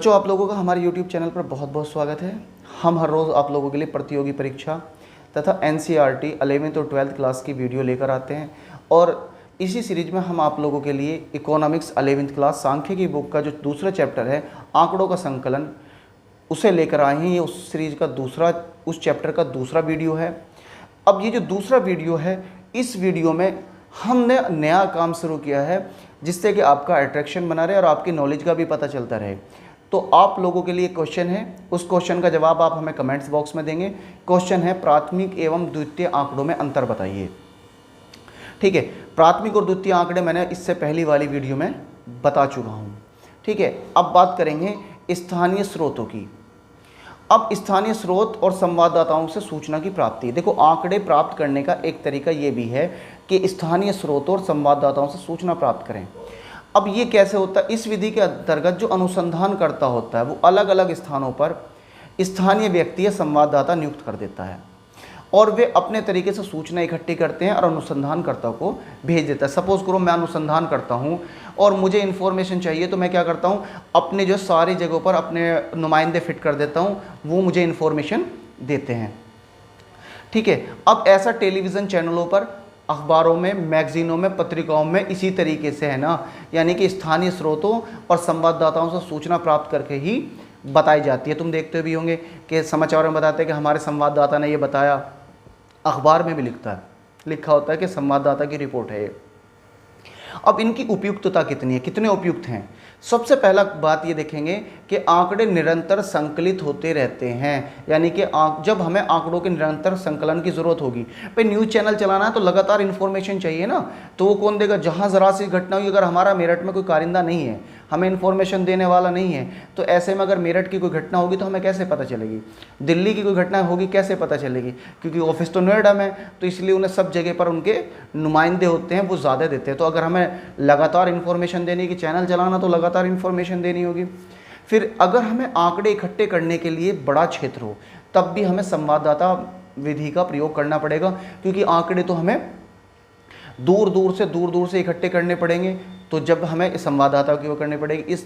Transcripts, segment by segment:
बच्चों, आप लोगों का हमारे YouTube चैनल पर बहुत बहुत स्वागत है। हम हर रोज़ आप लोगों के लिए प्रतियोगी परीक्षा तथा NCERT 11th और 12th क्लास की वीडियो लेकर आते हैं और इसी सीरीज में हम आप लोगों के लिए इकोनॉमिक्स 11th क्लास सांख्यिकी बुक का जो दूसरा चैप्टर है आंकड़ों का संकलन, उसे लेकर आए हैं। ये उस सीरीज का उस चैप्टर का दूसरा वीडियो है। अब ये जो दूसरा वीडियो है, इस वीडियो में हमने नया काम शुरू किया है जिससे कि आपका अट्रैक्शन बना रहे और आपकी नॉलेज का भी पता चलता रहे। तो आप लोगों के लिए क्वेश्चन है, उस क्वेश्चन का जवाब आप हमें कमेंट्स बॉक्स में देंगे। क्वेश्चन है, प्राथमिक एवं द्वितीय आंकड़ों में अंतर बताइए। ठीक है, प्राथमिक और द्वितीय आंकड़े मैंने इससे पहली वाली वीडियो में बता चुका हूँ। ठीक है, अब बात करेंगे स्थानीय स्रोतों की। अब स्थानीय स्रोत और संवाददाताओं से सूचना की प्राप्ति। देखो, आंकड़े प्राप्त करने का एक तरीका ये भी है कि स्थानीय स्रोतों और संवाददाताओं से सूचना प्राप्त करें। अब ये कैसे होता है? इस विधि के अंतर्गत जो अनुसंधानकर्ता होता है वो अलग अलग स्थानों पर स्थानीय व्यक्ति या संवाददाता नियुक्त कर देता है और वे अपने तरीके से सूचना इकट्ठी करते हैं और अनुसंधानकर्ता को भेज देता है। सपोज करो मैं अनुसंधान करता हूँ और मुझे इन्फॉर्मेशन चाहिए, तो मैं क्या करता हूँ, अपने जो सारी जगहों पर अपने नुमाइंदे फिट कर देता हूँ, वो मुझे इन्फॉर्मेशन देते हैं। ठीक है, अब ऐसा टेलीविज़न चैनलों पर, अखबारों में, मैगजीनों में, पत्रिकाओं में इसी तरीके से है ना, यानी कि स्थानीय स्रोतों और संवाददाताओं से सूचना प्राप्त करके ही बताई जाती है। तुम देखते भी होंगे कि समाचारों में बताते हैं कि हमारे संवाददाता ने ये बताया, अखबार में भी लिखा होता है कि संवाददाता की रिपोर्ट है ये। अब इनकी उपयुक्तता कितनी है, कितने उपयुक्त हैं? सबसे पहला बात ये देखेंगे कि आंकड़े निरंतर संकलित होते रहते हैं, यानी कि जब हमें आंकड़ों के निरंतर संकलन की ज़रूरत होगी। भाई न्यूज़ चैनल चलाना है तो लगातार इन्फॉर्मेशन चाहिए ना, तो वो कौन देगा? जहाँ ज़रा सी घटना हुई, अगर हमारा मेरठ में कोई कारिंदा नहीं है, हमें इन्फॉर्मेशन देने वाला नहीं है, तो ऐसे में अगर मेरठ की कोई घटना होगी तो हमें कैसे पता चलेगी? दिल्ली की कोई घटना होगी कैसे पता चलेगी? क्योंकि ऑफिस तो नोएडा में, तो इसलिए उन्हें सब जगह पर उनके नुमाइंदे होते हैं, वो ज़्यादा देते हैं। तो अगर हमें लगातार इन्फॉर्मेशन देने की, चैनल चलाना तो लगातार इन्फॉर्मेशन देनी होगी। फिर अगर हमें आंकड़े इकट्ठे करने के लिए बड़ा क्षेत्र हो, तब भी हमें संवाददाता विधि का प्रयोग करना पड़ेगा, क्योंकि आंकड़े तो हमें दूर दूर से इकट्ठे करने पड़ेंगे, तो जब हमें संवाददाता की वो करनी पड़ेगी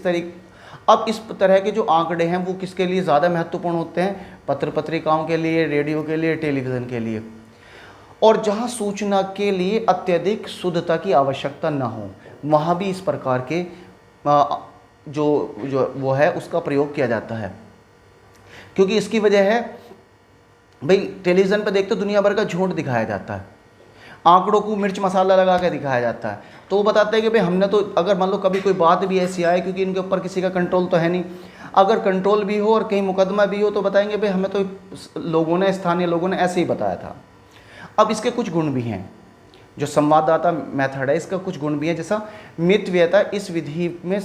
अब इस तरह के जो आंकड़े हैं वो किसके लिए ज़्यादा महत्वपूर्ण होते हैं? पत्र पत्रिकाओं के लिए, रेडियो के लिए, टेलीविज़न के लिए, और जहाँ सूचना के लिए अत्यधिक शुद्धता की आवश्यकता ना हो, वहाँ भी इस प्रकार के जो वो है उसका प्रयोग किया जाता है। क्योंकि इसकी वजह है, भाई टेलीविज़न पर देखते दुनिया भर का झूठ दिखाया जाता है, आंकड़ों को मिर्च मसाला लगा के दिखाया जाता है। तो वो बताते हैं कि भाई हमने तो, अगर मान लो कभी कोई बात भी ऐसी आए, क्योंकि इनके ऊपर किसी का कंट्रोल तो है नहीं, अगर कंट्रोल भी हो और कहीं मुकदमा भी हो तो बताएंगे भाई हमें तो स्थानीय लोगों ने ऐसे ही बताया था। अब इसके कुछ गुण भी हैं, जो संवाददाता मेथड है इसका कुछ गुण भी है, जैसा मितव्ययता। इस विधि में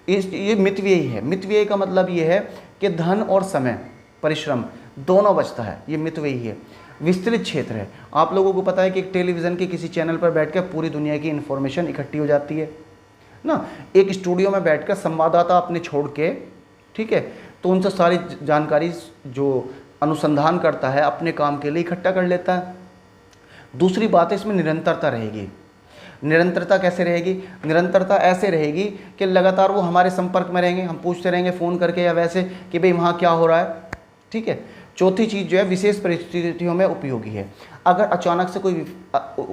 ये मितव्ययी है। मितव्ययी का मतलब ये है कि धन और समय, परिश्रम दोनों बचता है, ये मितव्ययी है। विस्तृत क्षेत्र है। आप लोगों को पता है कि एक टेलीविज़न के किसी चैनल पर बैठकर पूरी दुनिया की इन्फॉर्मेशन इकट्ठी हो जाती है ना। एक स्टूडियो में बैठकर संवाददाता अपने छोड़ के, ठीक है, तो उनसे सारी जानकारी जो अनुसंधान करता है अपने काम के लिए इकट्ठा कर लेता है। दूसरी बात है, इसमें निरंतरता रहेगी। निरंतरता कैसे रहेगी? निरंतरता ऐसे रहेगी कि लगातार वो हमारे संपर्क में रहेंगे, हम पूछते रहेंगे फ़ोन करके या वैसे कि भाई वहाँ क्या हो रहा है। ठीक है। चौथी चीज़ जो है, विशेष परिस्थितियों में उपयोगी है। अगर अचानक से कोई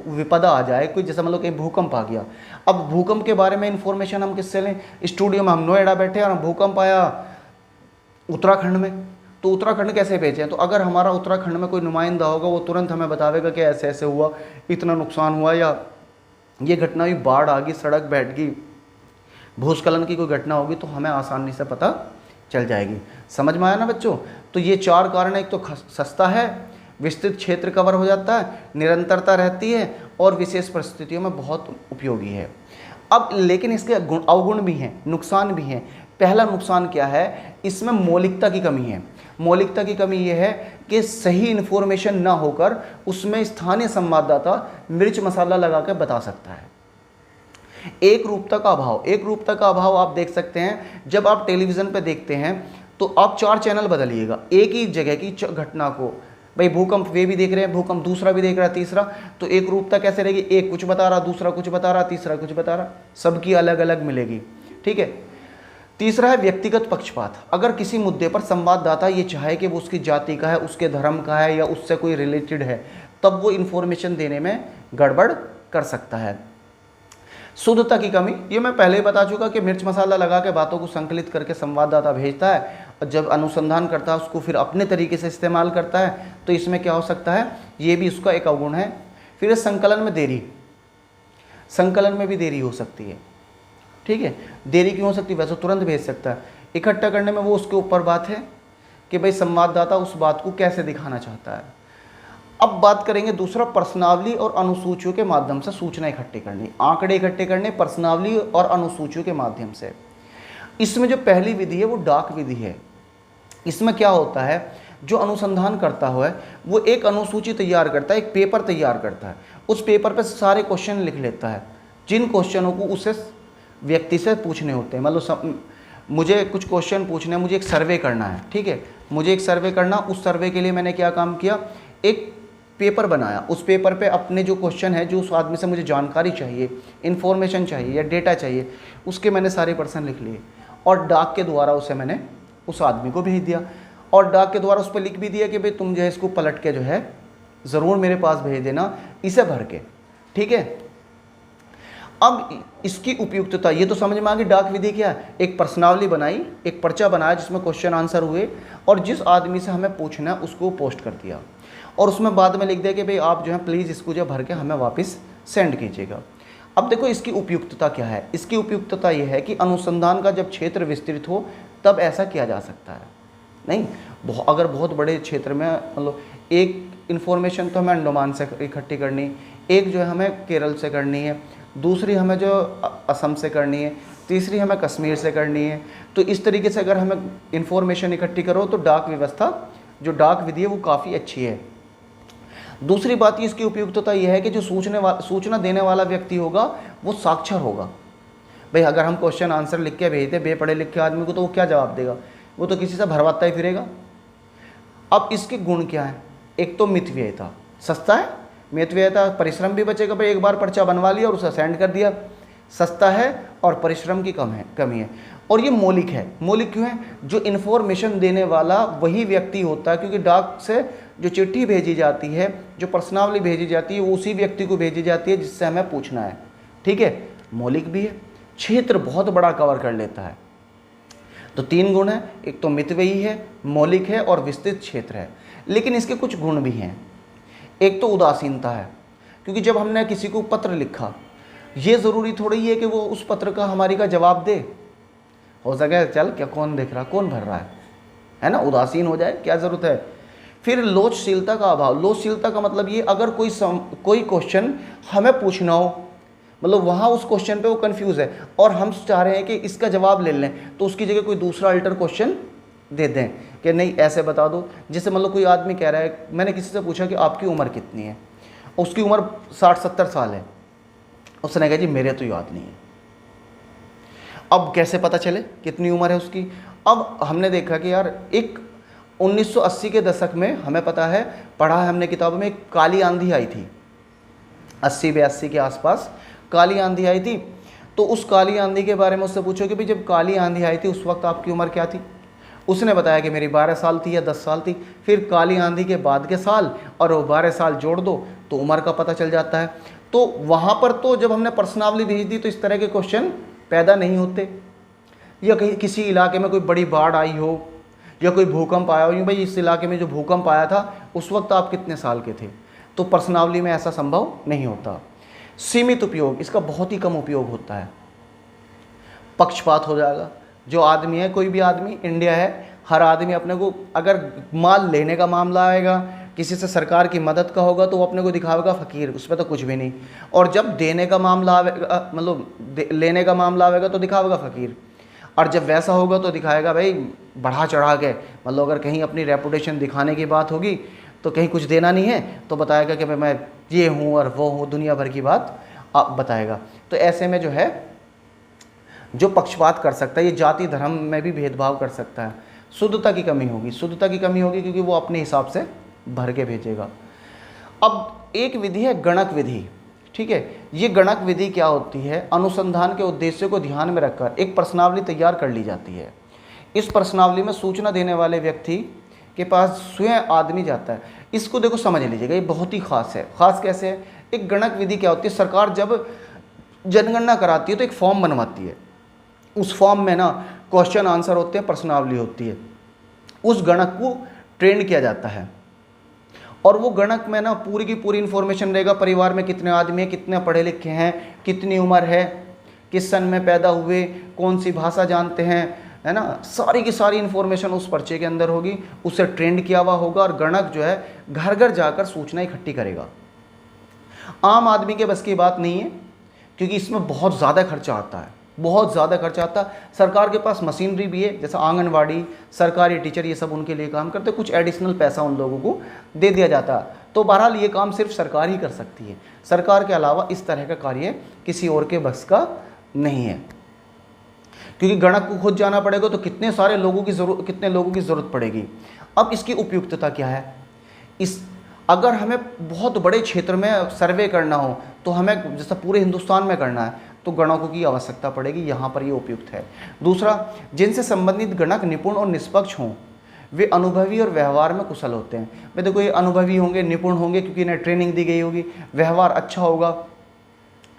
विपदा आ जाए, कोई जैसा मतलब कहीं भूकंप आ गया, अब भूकंप के बारे में इन्फॉर्मेशन हम किससे लें? स्टूडियो में हम नोएडा बैठे और भूकंप आया उत्तराखंड में, तो उत्तराखंड कैसे भेजें? तो अगर हमारा उत्तराखंड में कोई नुमाइंदा होगा, वो तुरंत हमें बतावेगा कि ऐसे ऐसे हुआ, इतना नुकसान हुआ, या ये घटना हुई, बाढ़ आ गई, सड़क बैठ गई, भूस्खलन की कोई घटना होगी, तो हमें आसानी से पता चल जाएगी। समझ में आया ना बच्चों? तो ये चार कारण है। एक तो सस्ता है, विस्तृत क्षेत्र कवर हो जाता है, निरंतरता रहती है और विशेष परिस्थितियों में बहुत उपयोगी है। अब लेकिन इसके अवगुण भी हैं, नुकसान भी हैं। पहला नुकसान क्या है? इसमें मौलिकता की कमी है। मौलिकता की कमी यह है कि सही इन्फॉर्मेशन ना होकर उसमें स्थानीय संवाददाता मिर्च मसाला लगा के बता सकता है। एक रूपता का अभाव आप देख सकते हैं। जब आप टेलीविज़न पे देखते हैं तो आप 4 चैनल बदलिएगा एक ही जगह की घटना को। भाई भूकंप वे भी देख रहे हैं, भूकंप दूसरा भी देख रहा है, तीसरा, तो एक रूपता कैसे रहेगी? एक कुछ बता रहा, दूसरा कुछ बता रहा, तीसरा कुछ बता रहा, सबकी अलग अलग मिलेगी। ठीक है। तीसरा है व्यक्तिगत पक्षपात। अगर किसी मुद्दे पर संवाददाता ये चाहे कि वो उसकी जाति का है, उसके धर्म का है या उससे कोई रिलेटेड है, तब वो इन्फॉर्मेशन देने में गड़बड़ कर सकता है। शुद्धता की कमी, ये मैं पहले ही बता चुका कि मिर्च मसाला लगा के बातों को संकलित करके संवाददाता भेजता है और जब अनुसंधान करता है उसको फिर अपने तरीके से इस्तेमाल करता है, तो इसमें क्या हो सकता है, ये भी उसका एक अवगुण है। फिर संकलन में देरी, संकलन में भी देरी हो सकती है। ठीक है, देरी क्यों हो सकती है, वैसे तुरंत भेज सकता है, इकट्ठा करने में वो उसके ऊपर बात है कि भाई संवाददाता उस बात को कैसे दिखाना चाहता है। अब बात करेंगे दूसरा, प्रश्नावली और अनुसूचियों के माध्यम से सूचना इकट्ठी करनी, आंकड़े इकट्ठे करने प्रश्नावली और अनुसूचियों के माध्यम से। इसमें जो पहली विधि है वो डाक विधि है। इसमें क्या होता है, जो अनुसंधान करता है वो एक अनुसूची तैयार करता है, एक पेपर तैयार करता है, उस पेपर पे सारे क्वेश्चन लिख लेता है जिन क्वेश्चनों को उसे व्यक्ति से पूछने होते हैं। मतलब मुझे कुछ क्वेश्चन पूछने हैं, मुझे एक सर्वे करना है, ठीक है, मुझे एक सर्वे करना, उस सर्वे के लिए मैंने क्या काम किया, एक पेपर बनाया, उस पेपर पे अपने जो क्वेश्चन है, जो उस आदमी से मुझे जानकारी चाहिए, इन्फॉर्मेशन चाहिए या डेटा चाहिए, उसके मैंने सारे पर्सन लिख लिए और डाक के द्वारा उसे मैंने उस आदमी को भेज दिया और डाक के द्वारा उस पर लिख भी दिया कि भाई तुम जो है इसको पलट के जो है ज़रूर मेरे पास भेज देना, इसे भर के। ठीक है, अब इसकी उपयुक्तता, ये तो समझ में आ गई डाक विधि क्या है। एक प्रश्नावली बनाई, एक पर्चा बनाया जिसमें क्वेश्चन आंसर हुए और जिस आदमी से हमें पूछना है उसको पोस्ट कर दिया और उसमें बाद में लिख दिया कि भाई आप जो है प्लीज़ इसको जो भर के हमें वापस सेंड कीजिएगा। अब देखो इसकी उपयुक्तता क्या है। इसकी उपयुक्तता ये है कि अनुसंधान का जब क्षेत्र विस्तृत हो तब ऐसा किया जा सकता है। नहीं, अगर बहुत बड़े क्षेत्र में, मतलब एक इन्फॉर्मेशन तो हमें अंडमान से इकट्ठी करनी, एक जो है हमें केरल से करनी है, दूसरी हमें जो असम से करनी है, तीसरी हमें कश्मीर से करनी है, तो इस तरीके से अगर हमें इन्फॉर्मेशन इकट्ठी करो तो डाक व्यवस्था, जो डाक विधि है वो काफ़ी अच्छी है। दूसरी बात इसकी उपयुक्तता यह है कि जो सूचना देने वाला व्यक्ति होगा वो साक्षर होगा। भाई अगर हम क्वेश्चन आंसर लिख के भेजते बेपढ़े लिखे आदमी को, तो वो क्या जवाब देगा, वो तो किसी से भरवाता ही फिरेगा। अब इसके गुण क्या है, एक तो मितव्ययिता, सस्ता है, मितव्ययिता, परिश्रम भी बचेगा, भाई एक बार पर्चा बनवा लिया और उसे सेंड कर दिया, सस्ता है और परिश्रम की कमी है। और ये मौलिक है। मौलिक क्यों है, जो इन्फॉर्मेशन देने वाला वही व्यक्ति होता है, क्योंकि डाक से जो चिट्ठी भेजी जाती है, जो प्रश्नावली भेजी जाती है, वो उसी व्यक्ति को भेजी जाती है जिससे हमें पूछना है। ठीक है, मौलिक भी है, क्षेत्र बहुत बड़ा कवर कर लेता है। तो 3 गुण है, एक तो मितव्ययी है, मौलिक है और विस्तृत क्षेत्र है। लेकिन इसके कुछ गुण भी हैं। एक तो उदासीनता है, क्योंकि जब हमने किसी को पत्र लिखा, ये ज़रूरी थोड़ी है कि वो उस पत्र का हमारी का जवाब दे। हो सके चल क्या कौन देख रहा, कौन भर रहा है ना, उदासीन हो जाए, क्या ज़रूरत है। फिर लोचशीलता का अभाव। लोचशीलता का मतलब ये, अगर कोई क्वेश्चन हमें पूछना हो, मतलब वहाँ उस क्वेश्चन पे वो कंफ्यूज है और हम चाह रहे हैं कि इसका जवाब ले लें, तो उसकी जगह कोई दूसरा अल्टर क्वेश्चन दे दें कि नहीं ऐसे बता दो। जैसे मतलब कोई आदमी कह रहा है, मैंने किसी से पूछा कि आपकी उम्र कितनी है, उसकी उम्र 60-70 साल है, उसने कहा जी मेरे तो याद नहीं है। अब कैसे पता चले कितनी उम्र है उसकी। अब हमने देखा कि यार एक 1980 के दशक में हमें पता है, पढ़ा है हमने किताबों में, एक काली आंधी आई थी 80-82 के आसपास काली आंधी आई थी। तो उस काली आंधी के बारे में उससे पूछो कि भाई जब काली आंधी आई थी उस वक्त आपकी उम्र क्या थी, उसने बताया कि मेरी 12 साल थी या 10 साल थी। फिर काली आंधी के बाद के साल और वो 12 साल जोड़ दो तो उम्र का पता चल जाता है। तो वहाँ पर तो जब हमने प्रश्नावली भेज दी तो इस तरह के क्वेश्चन पैदा नहीं होते। या कहीं किसी इलाके में कोई बड़ी बाढ़ आई हो या कोई भूकंप आया हो, भाई इस इलाके में जो भूकंप आया था उस वक्त आप कितने साल के थे, तो प्रश्नावली में ऐसा संभव नहीं होता। सीमित उपयोग, इसका बहुत ही कम उपयोग होता है। पक्षपात हो जाएगा। जो आदमी है, कोई भी आदमी, इंडिया है, हर आदमी अपने को, अगर माल लेने का मामला आएगा, किसी से सरकार की मदद का होगा तो वो अपने को दिखाएगा फ़कीर, उसमें तो कुछ भी नहीं। और जब देने का मामला आवेगा, मतलब लेने का मामला आवेगा तो दिखाएगा फ़कीर। और जब वैसा होगा तो दिखाएगा भाई बढ़ा चढ़ा के, मतलब अगर कहीं अपनी रेपुटेशन दिखाने की बात होगी तो कहीं कुछ देना नहीं है तो बताएगा कि भाई मैं ये हूँ और वो हूँ, दुनिया भर की बात आप बताएगा। तो ऐसे में जो है जो पक्षपात कर सकता है, ये जाति धर्म में भी भेदभाव कर सकता है। शुद्धता की कमी होगी, शुद्धता की कमी होगी क्योंकि वो अपने हिसाब से भर के भेजेगा। अब एक विधि है गणक विधि, ठीक है। ये गणक विधि क्या होती है? अनुसंधान के उद्देश्य को ध्यान में रखकर एक प्रश्नावली तैयार कर ली जाती है। इस प्रश्नावली में सूचना देने वाले व्यक्ति के पास स्वयं आदमी जाता है। इसको देखो समझ लीजिएगा, ये बहुत ही खास है। खास कैसे है? एक गणक विधि क्या होती है? सरकार जब जनगणना कराती है तो एक फॉर्म बनवाती है। उस फॉर्म में ना क्वेश्चन आंसर होते हैं, प्रश्नावली होती है। उस गणक को ट्रेंड किया जाता है और वो गणक में ना पूरी की पूरी इंफॉर्मेशन रहेगा। परिवार में कितने आदमी हैं, कितने पढ़े लिखे हैं, कितनी उम्र है, किस सन में पैदा हुए, कौन सी भाषा जानते हैं, है ना, सारी की सारी इंफॉर्मेशन उस पर्चे के अंदर होगी। उससे ट्रेंड किया हुआ होगा और गणक जो है घर घर जाकर सूचना इकट्ठी करेगा। आम आदमी के बस की बात नहीं है, क्योंकि इसमें बहुत ज़्यादा खर्चा आता है, बहुत ज़्यादा खर्चा आता है। सरकार के पास मशीनरी भी है, जैसा आंगनवाड़ी, सरकारी टीचर, ये सब उनके लिए काम करते हैं। कुछ एडिशनल पैसा उन लोगों को दे दिया जाता है। तो बहरहाल ये काम सिर्फ सरकार ही कर सकती है। सरकार के अलावा इस तरह का कार्य किसी और के बस का नहीं है, क्योंकि गणक को खुद जाना पड़ेगा तो कितने लोगों की ज़रूरत पड़ेगी। अब इसकी उपयुक्तता क्या है? अगर हमें बहुत बड़े क्षेत्र में सर्वे करना हो तो हमें जैसा पूरे हिंदुस्तान में करना है तो गणकों की आवश्यकता पड़ेगी। यहाँ पर ये उपयुक्त है। दूसरा, जिनसे संबंधित गणक निपुण और निष्पक्ष हों, वे अनुभवी और व्यवहार में कुशल होते हैं। मैं देखो, ये अनुभवी होंगे, निपुण होंगे, क्योंकि इन्हें ट्रेनिंग दी गई होगी, व्यवहार अच्छा होगा,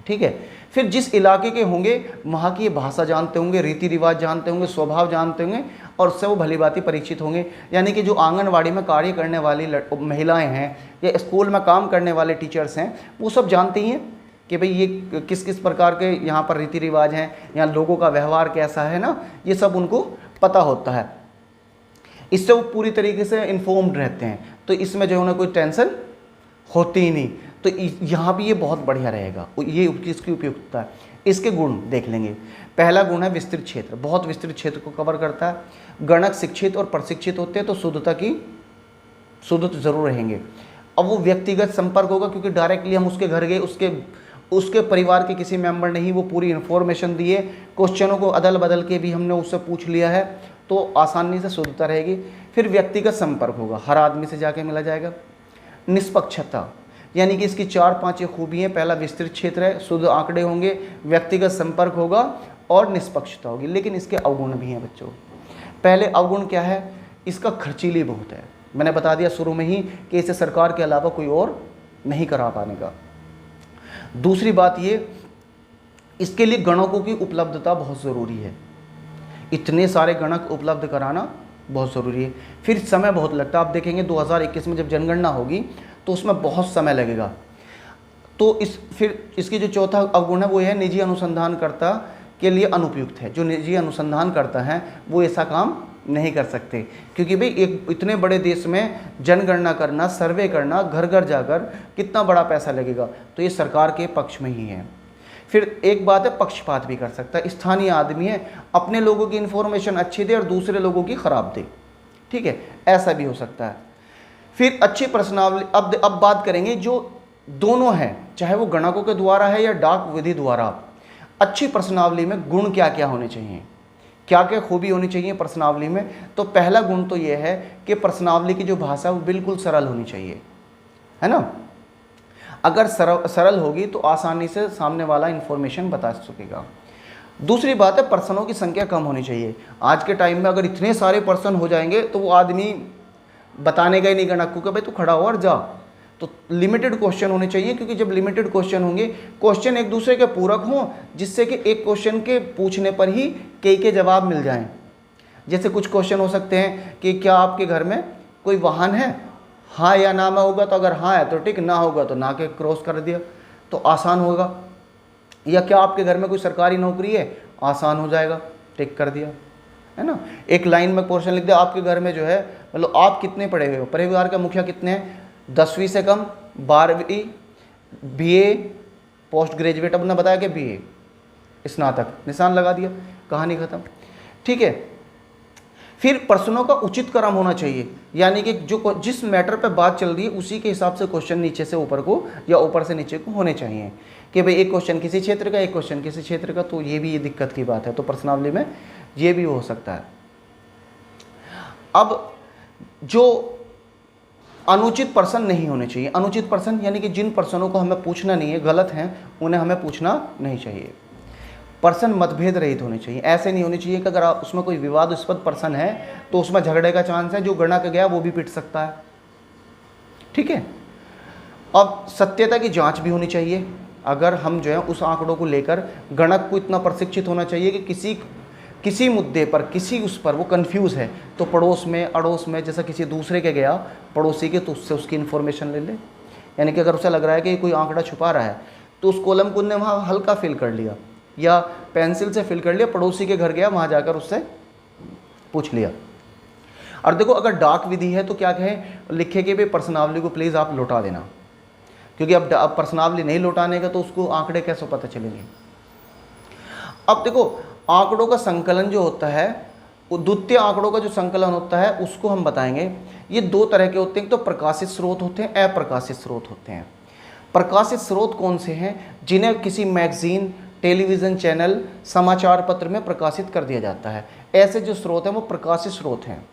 ठीक है। फिर जिस इलाके के होंगे वहाँ की भाषा जानते होंगे, रीति रिवाज जानते होंगे, स्वभाव जानते होंगे और उससे वो भली भांति परिचित होंगे। यानी कि जो आंगनवाड़ी में कार्य करने वाली महिलाएं हैं या स्कूल में काम करने वाले टीचर्स हैं, वो सब जानते ही हैं कि भाई ये किस किस प्रकार के यहाँ पर रीति रिवाज हैं, यहाँ लोगों का व्यवहार कैसा है ना, ये सब उनको पता होता है। इससे वो पूरी तरीके से इन्फॉर्म्ड रहते हैं, तो इसमें जो है उन्हें कोई टेंशन होती ही नहीं। तो यहाँ भी ये बहुत बढ़िया रहेगा। ये इसकी उपयुक्तता है। इसके गुण देख लेंगे। पहला गुण है विस्तृत क्षेत्र, बहुत विस्तृत क्षेत्र को कवर करता है। गणक शिक्षित और प्रशिक्षित होते हैं तो शुद्ध जरूर रहेंगे। अब वो व्यक्तिगत संपर्क होगा, क्योंकि डायरेक्टली हम उसके घर गए, उसके परिवार के किसी मेंबर ने ही वो पूरी इन्फॉर्मेशन दी है, क्वेश्चनों को अदल बदल के भी हमने उससे पूछ लिया है, तो आसानी से शुद्धता रहेगी। फिर व्यक्तिगत संपर्क होगा, हर आदमी से जाके मिला जाएगा। निष्पक्षता, यानी कि इसकी 4-5 खूबियाँ। पहला विस्तृत क्षेत्र है, शुद्ध आंकड़े होंगे, व्यक्तिगत संपर्क होगा और निष्पक्षता होगी। लेकिन इसके अवगुण भी हैं बच्चों। पहले अवगुण क्या है? इसका खर्चीली बहुत है। मैंने बता दिया शुरू में ही कि इसे सरकार के अलावा कोई और नहीं करा पाने का। दूसरी बात ये, इसके लिए गणकों की उपलब्धता बहुत ज़रूरी है। इतने सारे गणक उपलब्ध कराना बहुत ज़रूरी है। फिर समय बहुत लगता है। आप देखेंगे 2021 में जब जनगणना होगी तो उसमें बहुत समय लगेगा। तो फिर इसकी जो चौथा अवगुण है वो है निजी अनुसंधानकर्ता के लिए अनुपयुक्त है। जो निजी अनुसंधान करता है वो ऐसा काम नहीं कर सकते, क्योंकि भाई एक इतने बड़े देश में जनगणना करना, सर्वे करना, घर घर जाकर कितना बड़ा पैसा लगेगा। तो ये सरकार के पक्ष में ही है। फिर एक बात है, पक्षपात भी कर सकता है। स्थानीय आदमी है, अपने लोगों की इन्फॉर्मेशन अच्छी दे और दूसरे लोगों की खराब दे, ठीक है, ऐसा भी हो सकता है। फिर अच्छी प्रश्नावली। अब बात करेंगे जो दोनों हैं, चाहे वो गणकों के द्वारा है या डाक विधि द्वारा। अच्छी प्रश्नावली में गुण क्या क्या होने चाहिए, क्या क्या खूबी होनी चाहिए प्रश्नावली में? तो पहला गुण तो ये है कि प्रश्नावली की जो भाषा वो बिल्कुल सरल होनी चाहिए, है ना। अगर सरल होगी तो आसानी से सामने वाला इन्फॉर्मेशन बता सकेगा। दूसरी बात है, पर्सनों की संख्या कम होनी चाहिए। आज के टाइम में अगर इतने सारे पर्सन हो जाएंगे तो वो आदमी बताने का ही नहीं गणक को कि भाई तू खड़ा हो और जा। तो लिमिटेड क्वेश्चन होने चाहिए, क्योंकि जब लिमिटेड क्वेश्चन होंगे, क्वेश्चन एक दूसरे के पूरक हों, जिससे कि एक क्वेश्चन के पूछने पर ही कई के जवाब मिल जाएं। जैसे कुछ क्वेश्चन हो सकते हैं कि क्या आपके घर में कोई वाहन है, हाँ या ना में होगा तो अगर हाँ है तो ठीक, ना होगा तो ना के क्रॉस कर दिया, तो आसान होगा। या क्या आपके घर में कोई सरकारी नौकरी है, आसान हो जाएगा, टिक कर दिया, है ना। एक लाइन में क्वेश्चन लिख दिया, आपके घर में जो है मतलब आप कितने पढ़े हुए हो, परिवार का मुखिया कितने हैं, 10वीं से कम, 12वीं, बीए, पोस्ट ग्रेजुएट, अब ने बताया कि बीए, स्नातक, निशान लगा दिया, कहानी खत्म, ठीक है। फिर प्रश्नों का उचित क्रम होना चाहिए, यानी कि जिस मैटर पे बात चल रही है उसी के हिसाब से क्वेश्चन नीचे से ऊपर को या ऊपर से नीचे को होने चाहिए, कि भाई एक क्वेश्चन किसी क्षेत्र का, एक क्वेश्चन किसी क्षेत्र का। तो ये भी ये दिक्कत की बात है, तो प्रश्नावली में ये भी हो सकता है। अब जो अनुचित पर्सन नहीं होने चाहिए। अनुचित पर्सन यानी कि जिन पर्सनों को हमें पूछना नहीं है, गलत हैं, उन्हें हमें पूछना नहीं चाहिए। पर्सन मतभेद रहित होने चाहिए। ऐसे नहीं होने चाहिए कि अगर उसमें कोई विवादास्पद पर्सन है तो उसमें झगड़े का चांस है, जो गणना का गया वो भी पिट सकता है। ठीक है। अब सत्यता की जांच भी होनी चाहिए। अगर हम जो है उस आंकड़ों को लेकर, गणक को इतना प्रशिक्षित होना चाहिए कि किसी मुद्दे पर, किसी उस पर वो कंफ्यूज है तो पड़ोस में, अड़ोस में, जैसा किसी दूसरे के गया पड़ोसी के, तो उससे उसकी इन्फॉर्मेशन ले ले। यानी कि अगर उसे लग रहा है कि कोई आंकड़ा छुपा रहा है तो उस कॉलम को उसने वहाँ हल्का फिल कर लिया या पेंसिल से फिल कर लिया, पड़ोसी के घर गया, वहाँ जाकर उससे पूछ लिया। और देखो, अगर डाक विधि है तो क्या कहे, लिखे कि भाई प्रश्नावली को प्लीज़ आप लौटा देना, क्योंकि अब प्रश्नावली नहीं लौटाने का तो उसको आंकड़े कैसे पता चलेंगे। अब देखो, आंकड़ों का संकलन जो होता है, वो द्वितीय आंकड़ों का जो संकलन होता है उसको हम बताएंगे। ये दो तरह के होते हैं, तो प्रकाशित स्रोत होते हैं, अप्रकाशित स्रोत होते हैं। प्रकाशित स्रोत कौन से हैं? जिन्हें किसी मैगजीन, टेलीविज़न चैनल, समाचार पत्र में प्रकाशित कर दिया जाता है। ऐसे जो स्रोत हैं वो प्रकाशित स्रोत हैं।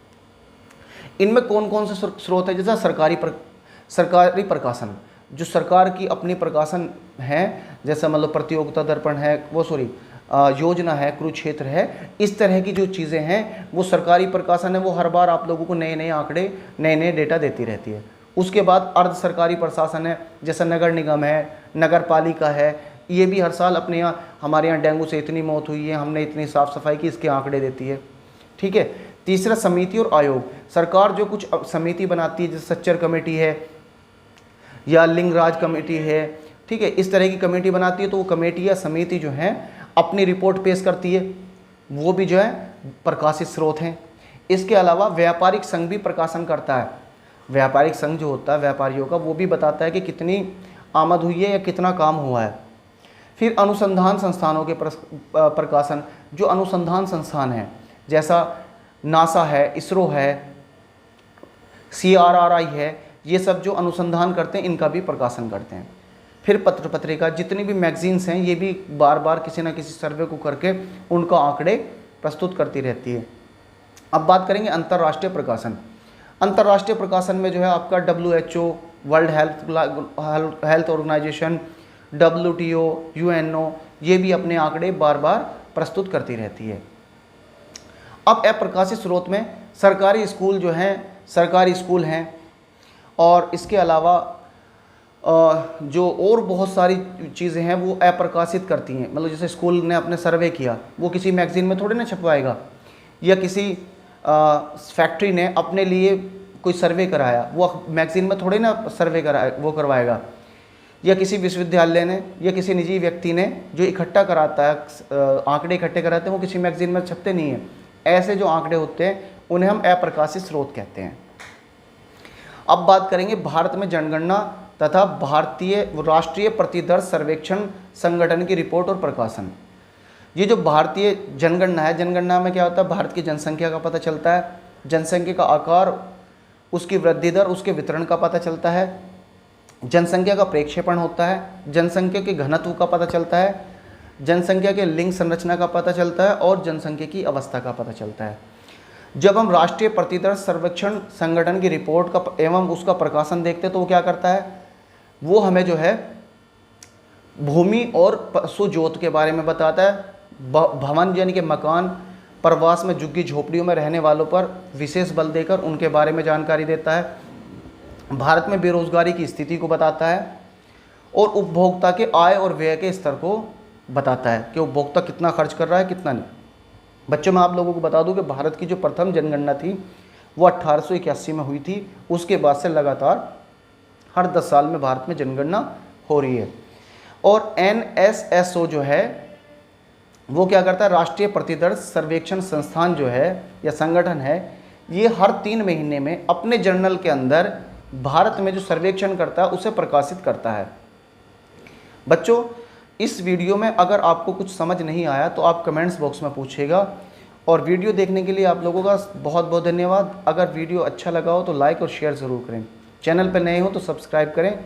इनमें कौन कौन से स्रोत है? जैसा सरकारी प्रकाशन, जो सरकार की अपनी प्रकाशन है, जैसा मतलब प्रतियोगिता दर्पण है, योजना है, कुरुक्षेत्र है, इस तरह की जो चीज़ें हैं वो सरकारी प्रकाशन है। वो हर बार आप लोगों को नए नए आंकड़े, नए नए डेटा देती रहती है। उसके बाद अर्ध सरकारी प्रशासन है, जैसा नगर निगम है, नगर पालिका है, ये भी हर साल अपने यहाँ, हमारे यहाँ डेंगू से इतनी मौत हुई है, हमने इतनी साफ़ सफाई की, इसके आंकड़े देती है। ठीक है। तीसरा, समिति और आयोग। सरकार जो कुछ समिति बनाती है, जैसे सच्चर कमेटी है या लिंगराज कमेटी है, ठीक है, इस तरह की कमेटी बनाती है, तो वो कमेटी या समिति जो है अपनी रिपोर्ट पेश करती है, वो भी जो है प्रकाशित स्रोत हैं। इसके अलावा व्यापारिक संघ भी प्रकाशन करता है। व्यापारिक संघ जो होता है व्यापारियों का, वो भी बताता है कि कितनी आमद हुई है या कितना काम हुआ है। फिर अनुसंधान संस्थानों के प्रकाशन, जो अनुसंधान संस्थान हैं, जैसा नासा है, इसरो है, CRRI है, ये सब जो अनुसंधान करते हैं इनका भी प्रकाशन करते हैं। फिर पत्र पत्रिका, जितनी भी मैगजीन्स हैं ये भी बार बार किसी न किसी सर्वे को करके उनका आंकड़े प्रस्तुत करती रहती है। अब बात करेंगे अंतर्राष्ट्रीय प्रकाशन। अंतर्राष्ट्रीय प्रकाशन में जो है आपका WHO, World Health Organization, WTO, UNO, ये भी अपने आंकड़े बार बार प्रस्तुत करती रहती है। अब अप्रकाशित स्रोत में सरकारी स्कूल जो हैं, सरकारी स्कूल हैं, और इसके अलावा जो और बहुत सारी चीज़ें हैं वो अप्रकाशित करती हैं। मतलब जैसे स्कूल ने अपने सर्वे किया, वो किसी मैगजीन में थोड़ी ना छपवाएगा, या किसी फैक्ट्री ने अपने लिए कोई सर्वे कराया, वो मैगजीन में थोड़ी ना सर्वे करवाएगा, या किसी विश्वविद्यालय ने या किसी निजी व्यक्ति ने जो इकट्ठा कराता है, आंकड़े इकट्ठे कराते हैं, वो किसी मैगजीन में छपते नहीं हैं। ऐसे जो आंकड़े होते हैं उन्हें हम अप्रकाशित स्रोत कहते हैं। अब बात करेंगे भारत में जनगणना तथा भारतीय राष्ट्रीय प्रतिदर्श सर्वेक्षण संगठन की रिपोर्ट और प्रकाशन। ये जो भारतीय जनगणना है, जनगणना में क्या होता है, भारत की जनसंख्या का पता चलता है, जनसंख्या का आकार, उसकी वृद्धि दर, उसके वितरण का पता चलता है, जनसंख्या का प्रेक्षेपण होता है, जनसंख्या के घनत्व का पता चलता है, जनसंख्या के लिंग संरचना का पता चलता है, और जनसंख्या की अवस्था का पता चलता है। जब हम राष्ट्रीय प्रतिदर्श सर्वेक्षण संगठन की रिपोर्ट का एवं उसका प्रकाशन देखते हैं तो वो क्या करता है, वो हमें जो है भूमि और पशु जोत के बारे में बताता है। भवन यानी कि मकान, प्रवास में झुग्गी झोपड़ियों में रहने वालों पर विशेष बल देकर उनके बारे में जानकारी देता है। भारत में बेरोजगारी की स्थिति को बताता है, और उपभोक्ता के आय और व्यय के स्तर को बताता है कि उपभोक्ता कितना खर्च कर रहा है, कितना नहीं। बच्चों, मैं आप लोगों को बता दूं कि भारत की जो प्रथम जनगणना थी वो 1881 में हुई थी। उसके बाद से लगातार हर 10 साल में भारत में जनगणना हो रही है। और NSSO जो है वो क्या करता है, राष्ट्रीय प्रतिदर्श सर्वेक्षण संस्थान जो है या संगठन है, ये हर 3 महीने में अपने जर्नल के अंदर भारत में जो सर्वेक्षण करता है उसे प्रकाशित करता है। बच्चों, इस वीडियो में अगर आपको कुछ समझ नहीं आया तो आप कमेंट्स बॉक्स में पूछिएगा, और वीडियो देखने के लिए आप लोगों का बहुत बहुत धन्यवाद। अगर वीडियो अच्छा लगा हो तो लाइक और शेयर ज़रूर करें। चैनल पर नए हो तो सब्सक्राइब करें।